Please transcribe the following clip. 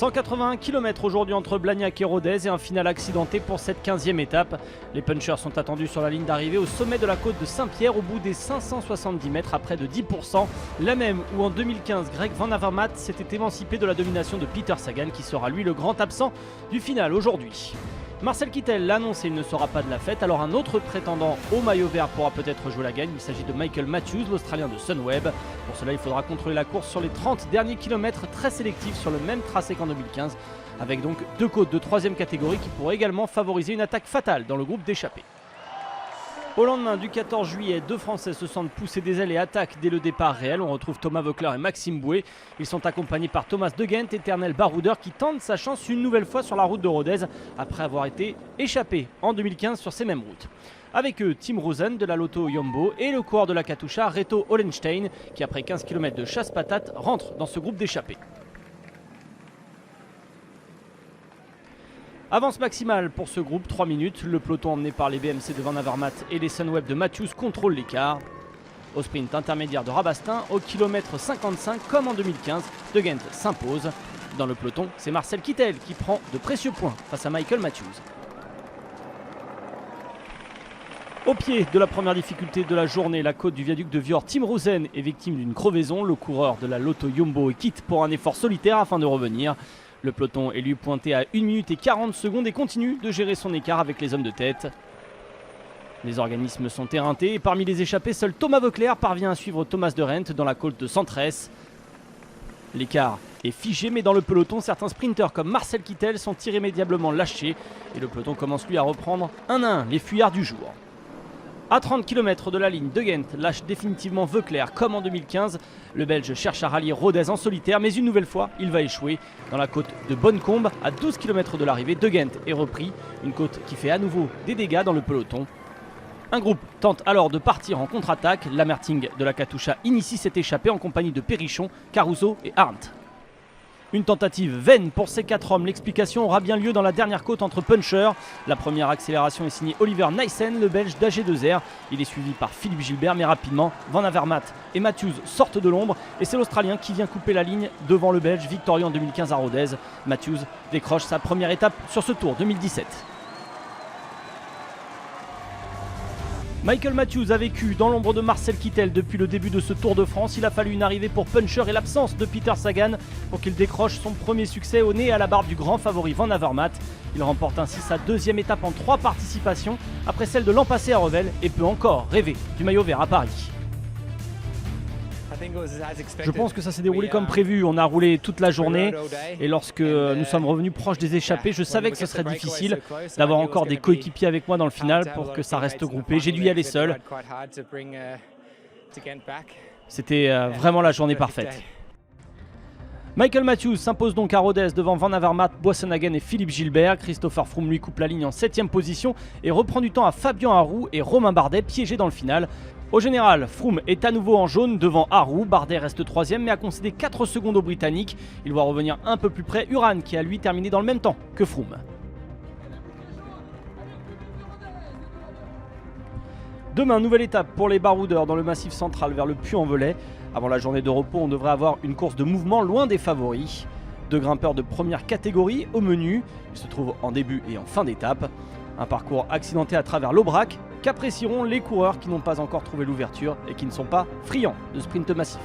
181 km aujourd'hui entre Blagnac et Rodez et un final accidenté pour cette 15e étape. Les punchers sont attendus sur la ligne d'arrivée au sommet de la côte de Saint-Pierre au bout des 570 mètres à près de 10%. La même où en 2015 Greg Van Avermaet s'était émancipé de la domination de Peter Sagan qui sera lui le grand absent du final aujourd'hui. Marcel Kittel l'a annoncé, il ne sera pas de la fête, alors un autre prétendant au maillot vert pourra peut-être jouer la gagne. Il s'agit de Michael Matthews, l'Australien de Sunweb. Pour cela, il faudra contrôler la course sur les 30 derniers kilomètres très sélectifs sur le même tracé qu'en 2015, avec donc deux côtes de 3e catégorie qui pourraient également favoriser une attaque fatale dans le groupe d'échappés. Au lendemain du 14 juillet, deux Français se sentent pousser des ailes et attaquent dès le départ réel. On retrouve Thomas Voeckler et Maxime Bouet. Ils sont accompagnés par Thomas De Gendt, éternel baroudeur qui tente sa chance une nouvelle fois sur la route de Rodez après avoir été échappé en 2015 sur ces mêmes routes. Avec eux, Tim Rosen de la Lotto Jumbo et le coureur de la Katusha, Reto Hollenstein, qui après 15 km de chasse-patate rentre dans ce groupe d'échappés. Avance maximale pour ce groupe, 3 minutes. Le peloton emmené par les BMC de Van Avermaet et les Sunweb de Matthews contrôle l'écart. Au sprint intermédiaire de Rabastin, au kilomètre 55, comme en 2015, De Gendt s'impose. Dans le peloton, c'est Marcel Kittel qui prend de précieux points face à Michael Matthews. Au pied de la première difficulté de la journée, la côte du viaduc de Vior, Tim Rosen est victime d'une crevaison. Le coureur de la Lotto Jumbo est quitte pour un effort solitaire afin de revenir. Le peloton est lui pointé à 1 minute et 40 secondes et continue de gérer son écart avec les hommes de tête. Les organismes sont éreintés et parmi les échappés, seul Thomas Voeckler parvient à suivre Thomas De Gendt dans la côte de Santress. L'écart est figé, mais dans le peloton, certains sprinteurs comme Marcel Kittel sont irrémédiablement lâchés et le peloton commence lui à reprendre un à un les fuyards du jour. À 30 km de la ligne, De Gendt lâche définitivement Voeckler comme en 2015. Le Belge cherche à rallier Rodez en solitaire, mais une nouvelle fois, il va échouer. Dans la côte de Bonnecombe, à 12 km de l'arrivée, De Gendt est repris. Une côte qui fait à nouveau des dégâts dans le peloton. Un groupe tente alors de partir en contre-attaque. Lamerting de la Katusha initie cette échappée en compagnie de Perrichon, Caruso et Arndt. Une tentative vaine pour ces 4 hommes. L'explication aura bien lieu dans la dernière côte entre punchers. La première accélération est signée Oliver Nyssen, le Belge d'AG2R. Il est suivi par Philippe Gilbert, mais rapidement, Van Avermaet et Matthews sortent de l'ombre. Et c'est l'Australien qui vient couper la ligne devant le Belge, victorieux en 2015 à Rodez. Matthews décroche sa première étape sur ce Tour 2017. Michael Matthews a vécu dans l'ombre de Marcel Kittel depuis le début de ce Tour de France. Il a fallu une arrivée pour puncher et l'absence de Peter Sagan pour qu'il décroche son premier succès au nez et à la barbe du grand favori Van Avermaet. Il remporte ainsi sa 2e étape en 3 participations après celle de l'an passé à Revel et peut encore rêver du maillot vert à Paris. Je pense que ça s'est déroulé comme prévu. On a roulé toute la journée et lorsque nous sommes revenus proches des échappés, je savais que ce serait difficile d'avoir encore des coéquipiers avec moi dans le final pour que ça reste groupé. J'ai dû y aller seul. C'était vraiment la journée parfaite. Michael Matthews s'impose donc à Rodez devant Van Avermaet, Boissenhagen et Philippe Gilbert. Christopher Froome lui coupe la ligne en 7e position et reprend du temps à Fabien Harou et Romain Bardet piégés dans le final. Au général, Froome est à nouveau en jaune devant Harou. Bardet reste 3e mais a concédé 4 secondes aux Britanniques. Il voit revenir un peu plus près Uran qui a lui terminé dans le même temps que Froome. Demain, nouvelle étape pour les baroudeurs dans le massif central vers le Puy-en-Velay. Avant la journée de repos, on devrait avoir une course de mouvement loin des favoris. 2 grimpeurs de première catégorie au menu. Ils se trouvent en début et en fin d'étape. Un parcours accidenté à travers l'Aubrac qu'apprécieront les coureurs qui n'ont pas encore trouvé l'ouverture et qui ne sont pas friands de sprint massif.